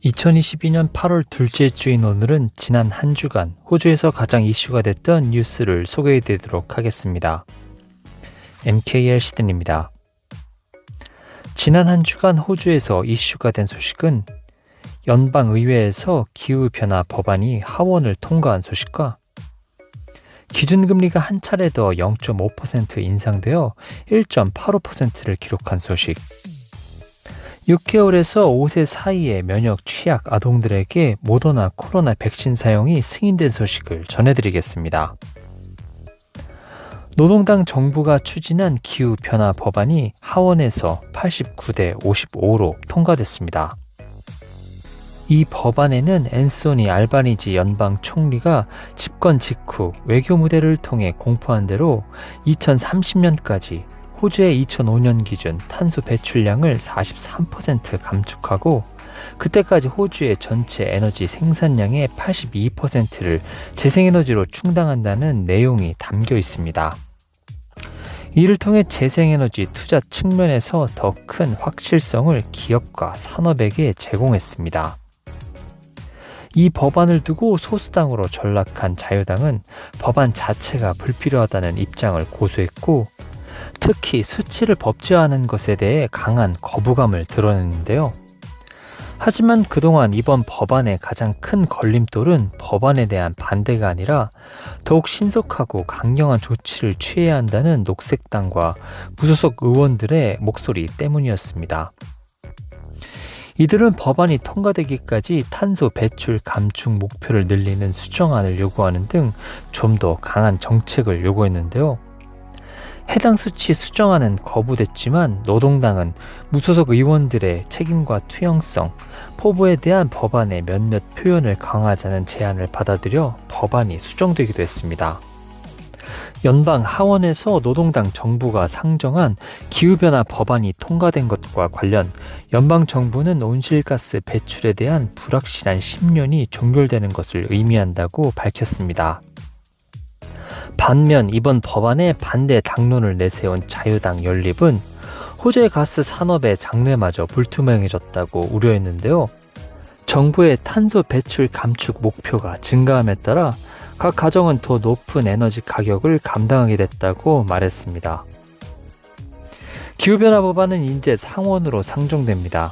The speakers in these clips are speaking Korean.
2022년 8월 둘째 주인 오늘은 지난 한 주간 호주에서 가장 이슈가 됐던 뉴스를 소개해 드리도록 하겠습니다. MKL 시든입니다. 지난 한 주간 호주에서 이슈가 된 소식은 연방의회에서 기후변화 법안이 하원을 통과한 소식과 기준금리가 한 차례 더 0.5% 인상되어 1.85%를 기록한 소식, 6개월에서 5세 사이의 면역 취약 아동들에게 모더나 코로나 백신 사용이 승인된 소식을 전해드리겠습니다. 노동당 정부가 추진한 기후변화 법안이 하원에서 89대 55로 통과됐습니다. 이 법안에는 앤소니 알바니지 연방 총리가 집권 직후 외교 무대를 통해 공포한 대로 2030년까지 호주의 2005년 기준 탄소 배출량을 43% 감축하고 그때까지 호주의 전체 에너지 생산량의 82%를 재생에너지로 충당한다는 내용이 담겨 있습니다. 이를 통해 재생에너지 투자 측면에서 더 큰 확실성을 기업과 산업에게 제공했습니다. 이 법안을 두고 소수당으로 전락한 자유당은 법안 자체가 불필요하다는 입장을 고수했고, 특히 수치를 법제화하는 것에 대해 강한 거부감을 드러냈는데요. 하지만 그동안 이번 법안의 가장 큰 걸림돌은 법안에 대한 반대가 아니라 더욱 신속하고 강경한 조치를 취해야 한다는 녹색당과 무소속 의원들의 목소리 때문이었습니다. 이들은 법안이 통과되기까지 탄소 배출 감축 목표를 늘리는 수정안을 요구하는 등 좀 더 강한 정책을 요구했는데요. 해당 수치 수정안은 거부됐지만 노동당은 무소속 의원들의 책임과 투영성, 포부에 대한 법안의 몇몇 표현을 강화하자는 제안을 받아들여 법안이 수정되기도 했습니다. 연방 하원에서 노동당 정부가 상정한 기후변화 법안이 통과된 것과 관련 연방 정부는 온실가스 배출에 대한 불확실한 10년이 종결되는 것을 의미한다고 밝혔습니다. 반면 이번 법안에 반대 당론을 내세운 자유당 연립은 호주의 가스 산업의 장래마저 불투명해졌다고 우려했는데요. 정부의 탄소 배출 감축 목표가 증가함에 따라 각 가정은 더 높은 에너지 가격을 감당하게 됐다고 말했습니다. 기후변화 법안은 이제 상원으로 상정됩니다.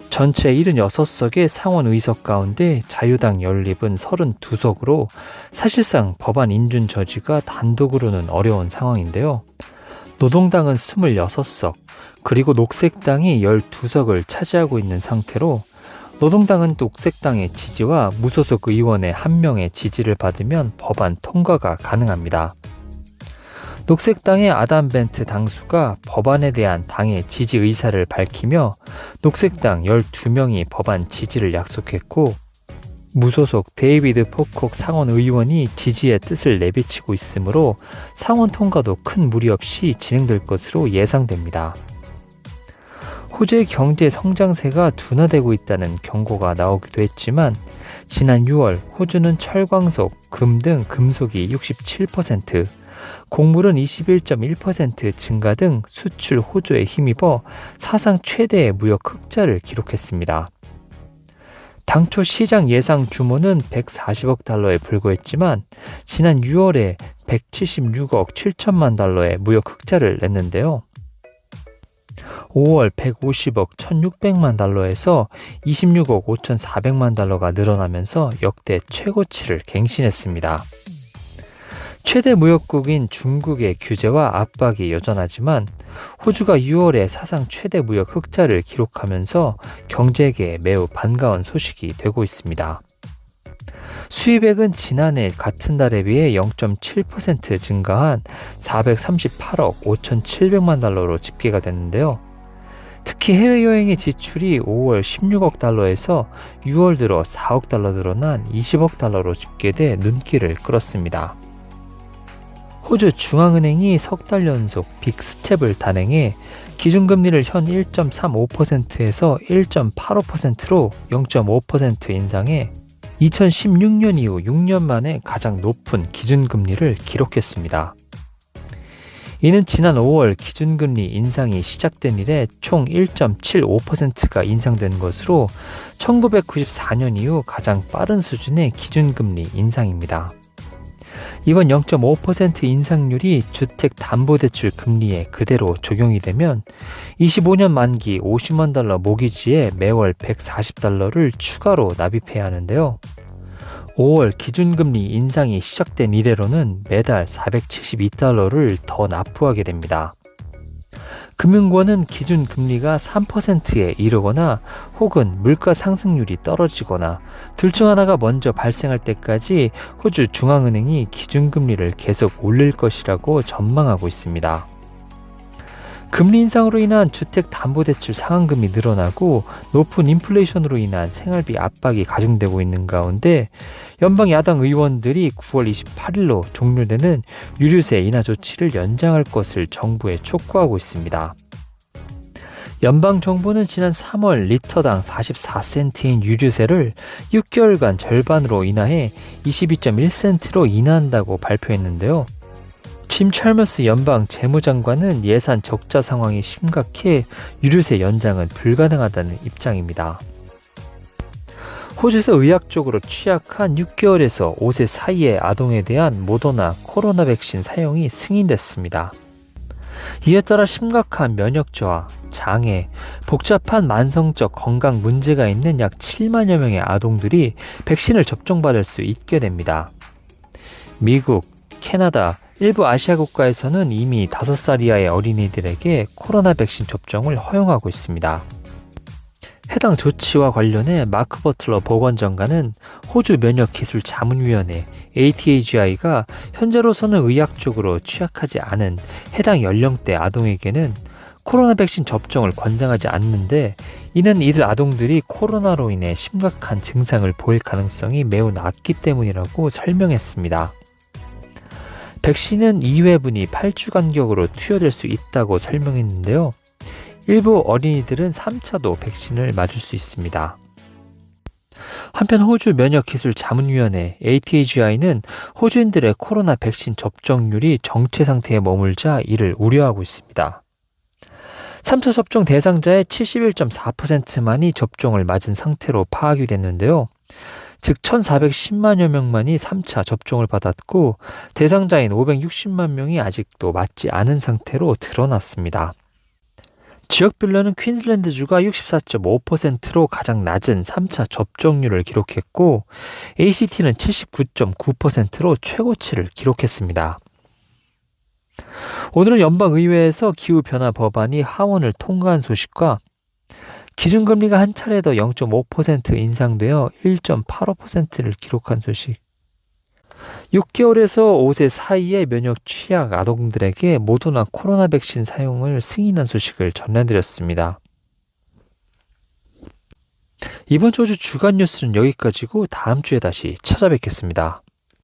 전체 76석의 상원 의석 가운데 자유당 연립은 32석으로 사실상 법안 인준 저지가 단독으로는 어려운 상황인데요. 노동당은 26석, 그리고 녹색당이 12석을 차지하고 있는 상태로 노동당은 녹색당의 지지와 무소속 의원의 한 명의 지지를 받으면 법안 통과가 가능합니다. 녹색당의 아담 벤트 당수가 법안에 대한 당의 지지 의사를 밝히며 녹색당 12명이 법안 지지를 약속했고, 무소속 데이비드 포콕 상원 의원이 지지의 뜻을 내비치고 있으므로 상원 통과도 큰 무리 없이 진행될 것으로 예상됩니다. 호주의 경제 성장세가 둔화되고 있다는 경고가 나오기도 했지만 지난 6월 호주는 철광석, 금 등 금속이 67%, 곡물은 21.1% 증가 등 수출 호조에 힘입어 사상 최대의 무역 흑자를 기록했습니다. 당초 시장 예상 규모는 140억 달러에 불과했지만 지난 6월에 176억 7천만 달러의 무역 흑자를 냈는데요. 5월 150억 1,600만 달러에서 26억 5,400만 달러가 늘어나면서 역대 최고치를 갱신했습니다. 최대 무역국인 중국의 규제와 압박이 여전하지만 호주가 6월에 사상 최대 무역 흑자를 기록하면서 경제계에 매우 반가운 소식이 되고 있습니다. 수입액은 지난해 같은 달에 비해 0.7% 증가한 438억 5,700만 달러로 집계가 됐는데요. 특히 해외여행의 지출이 5월 16억 달러에서 6월 들어 4억 달러 늘어난 20억 달러로 집계돼 눈길을 끌었습니다. 호주 중앙은행이 석 달 연속 빅스텝을 단행해 기준금리를 현 1.35%에서 1.85%로 0.5% 인상해 2016년 이후 6년 만에 가장 높은 기준금리를 기록했습니다. 이는 지난 5월 기준금리 인상이 시작된 이래 총 1.75%가 인상된 것으로 1994년 이후 가장 빠른 수준의 기준금리 인상입니다. 이번 0.5% 인상률이 주택담보대출 금리에 그대로 적용이 되면 25년 만기 50만 달러 모기지에 매월 140달러를 추가로 납입해야 하는데요. 5월 기준금리 인상이 시작된 이래로는 매달 472달러를 더 납부하게 됩니다. 금융권은 기준금리가 3%에 이르거나 혹은 물가 상승률이 떨어지거나 둘 중 하나가 먼저 발생할 때까지 호주 중앙은행이 기준금리를 계속 올릴 것이라고 전망하고 있습니다. 금리 인상으로 인한 주택담보대출 상환금이 늘어나고 높은 인플레이션으로 인한 생활비 압박이 가중되고 있는 가운데 연방 야당 의원들이 9월 28일로 종료되는 유류세 인하 조치를 연장할 것을 정부에 촉구하고 있습니다. 연방정부는 지난 3월 리터당 44센트인 유류세를 6개월간 절반으로 인하해 22.1센트로 인하한다고 발표했는데요. 짐 찰머스 연방 재무장관은 예산 적자 상황이 심각해 유류세 연장은 불가능하다는 입장입니다. 호주에서 의학적으로 취약한 6개월에서 5세 사이의 아동에 대한 모더나 코로나 백신 사용이 승인됐습니다. 이에 따라 심각한 면역 저하, 장애, 복잡한 만성적 건강 문제가 있는 약 7만여 명의 아동들이 백신을 접종받을 수 있게 됩니다. 미국, 캐나다, 일부 아시아 국가에서는 이미 5살 이하의 어린이들에게 코로나 백신 접종을 허용하고 있습니다. 해당 조치와 관련해 마크 버틀러 보건장관은 호주 면역기술자문위원회 ATAGI가 현재로서는 의학적으로 취약하지 않은 해당 연령대 아동에게는 코로나 백신 접종을 권장하지 않는데 이는 이들 아동들이 코로나로 인해 심각한 증상을 보일 가능성이 매우 낮기 때문이라고 설명했습니다. 백신은 2회분이 8주 간격으로 투여될 수 있다고 설명했는데요. 일부 어린이들은 3차도 백신을 맞을 수 있습니다. 한편 호주 면역기술자문위원회 ATAGI는 호주인들의 코로나 백신 접종률이 정체 상태에 머물자 이를 우려하고 있습니다. 3차 접종 대상자의 71.4%만이 접종을 맞은 상태로 파악이 됐는데요. 즉 1,410만여 명만이 3차 접종을 받았고 대상자인 560만 명이 아직도 맞지 않은 상태로 드러났습니다. 지역별로는 퀸즐랜드주가 64.5%로 가장 낮은 3차 접종률을 기록했고 ACT는 79.9%로 최고치를 기록했습니다. 오늘은 연방의회에서 기후변화 법안이 하원을 통과한 소식과 기준금리가 한 차례 더 0.5% 인상되어 1.85%를 기록한 소식, 6개월에서 5세 사이의 면역 취약 아동들에게 모더나 코로나 백신 사용을 승인한 소식을 전해드렸습니다. 이번 주 주간 뉴스는 여기까지고 다음 주에 다시 찾아뵙겠습니다.